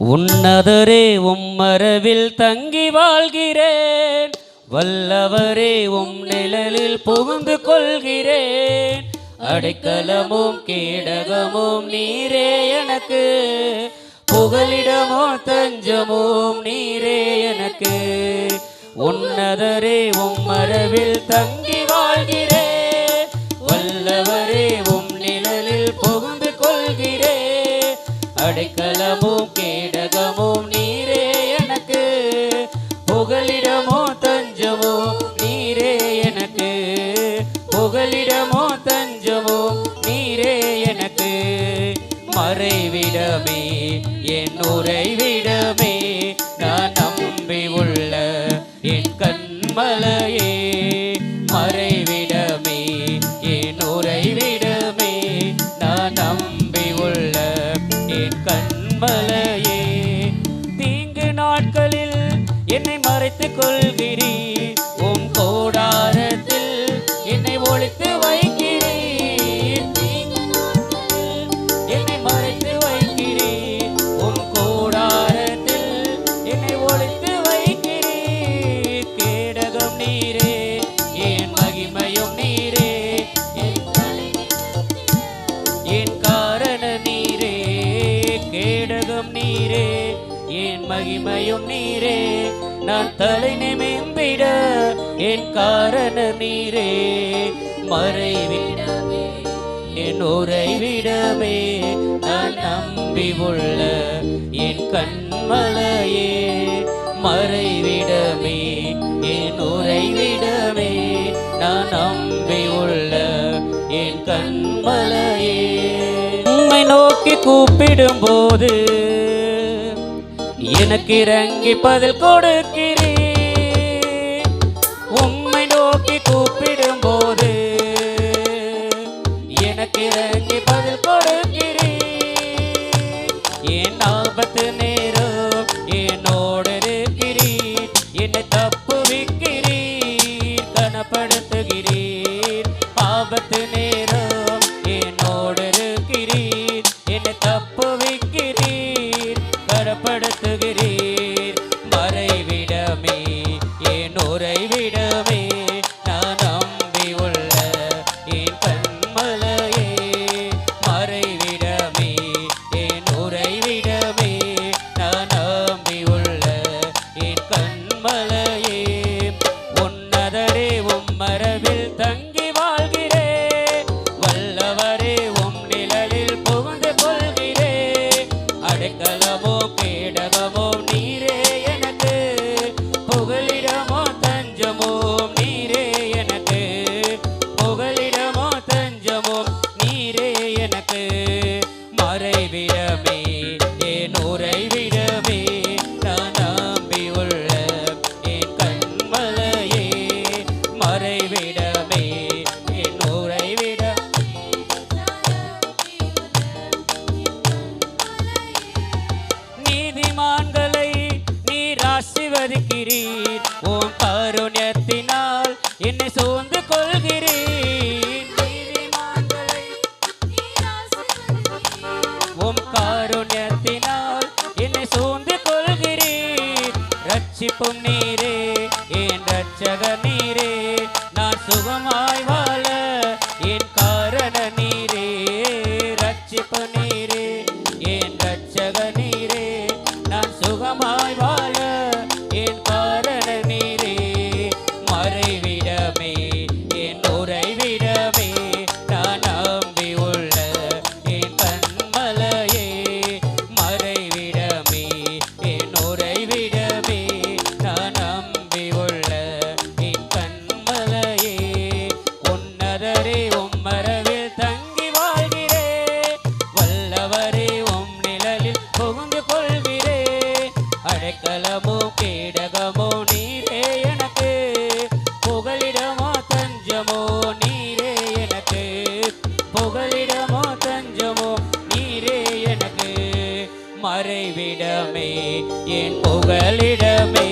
உன்னதரே உம்மரவில் தங்கி வாழ்கிறேன், வல்லவரே உம் நிழலில் புகுந்து கொள்கிறேன். அடைக்கலமும் கேடகமும் நீரே எனக்கு, புகலிடமோ தஞ்சமும் நீரே எனக்கு. உன்னதரே உம்மரவில் தங்கி வாழ்கிறேன், வல்லவரே உம் நிழலில் புகுந்து கொள்கிறேன். அடைக்கலமும் கேடகமும் நீரே எனக்கு, புகலிடமோ தஞ்சமோ நீரே எனக்கு, புகலிடமோ தஞ்சமோ நீரே எனக்கு. மறைவிடமே என் உறைவிடமே, நான் நம்பி உள்ள என் கண்மலையே. மறைவிடமே என் உறைவிடமே, நான் நம்பி உள்ள என் கண்மலையே. தீங்கு நாட்களில் என்னை மறைத்துக் கொள்கிறீர், உம் கோடாரத்தில் என்னை ஒளித்து வைக்கிறீர். தீங்கு நாட்களில் என்னை மறைத்து வைக்கிறீர், உம் கோடாரத்தில் என்னை ஒளித்து வைக்கிறீர். கேடகம் நீரே என் மகிமையும் நீரே, என் காரண நீரே. கேடகம் நீரே என் மகிமையும் நீரே, நான் தலை நிமிர்ந்திட என் காரண நீரே. மறைவிடமே என் உறைவிடமே, நான் நம்பி உள்ள என் கண்மலையே. மறைவிடமே என் உறைவிடமே, நான் நம்பி உள்ள என் கண்மலையே. உம்மை நோக்கி கூப்பிடும் போது எனக்கு இறங்கி பதில் கொடுக்கிறீர். உம்மை நோக்கி கூப்பிடும் போது எனக்கு இறங்கி பதில் கொடுக்கிறீர். என் ஆபத்து நேரம் என்னோடு இருக்கிறீர், என்னை தப்புவிக்கிறீர், கனப்படுத்துகிறீர். ஆபத்து நேரம் என்னோடு இருக்கிறீர், என்னை தப்புவிக்கிறீர், கனப்படுத்துகிறீர். மறைவிடமே என் உறைவிடமே, நான் நம்பி உள்ள என் கண்மலையே. மறைவிடமே என் உறைவிடமே, நான் நம்பி உள்ள என் கண்மலையே. உன்னதரே உம்மரவில் தங்கி வாழ்கிறேன், வல்லவரே உம் நிழலில் புகுந்து கொள்கிறேன். அடைக்கலமோ கேடகமோ நீரே எனக்கு, புகலிடமோ தஞ்சமோ நீரே எனக்கு, புகலிடமோ தஞ்சமோ நீரே எனக்கு. மறைவிடமே என் உறைவிடமே, நான் நம்பி உள்ள என் கண்மலையே. மறைவிடமே என் உறைவிடம், நீதிமான்களை நீர் ஆசீர்வதிக்கிறீர், உம் காருண்யத்தினால் என்னை சூழ்ந்து கொள்கிறீர். நீதிமான்களை உம் காருண்யத்தினால் என்னை சூழ்ந்து கொள்கிறீர். ரட்சிப்பும் நீரே என் ரட்சகர் நீரே, நான் சுகமாய் வாழ என் காரண நீரே. ரட்சிப்பு நீரே என் ரட்சகர் நீரே, நான் சுகமாய் வாழ என் காரண நீரே. மறைவிடமே என் உறைவிடமே, நான் நம்பி உள்ள என் கண்மலையே. மறைவிடமே என் உறைவிடமே, நான் நம்பி உள்ள என் கண்மலையே. உன்னதரே உம்மரவில் தங்கி வாழ்கிறேன், வல்லவரே உம் நிழலில் புகுந்து கொள்கிறேன். அடைக்கலமோ கேடகமோ நீரே எனக்கு, புகலிடமோ தஞ்சமோ நீரே எனக்கு, புகலிடமோ தஞ்சமோ நீரே எனக்கு. மறைவிடமே என் புகலிடமே,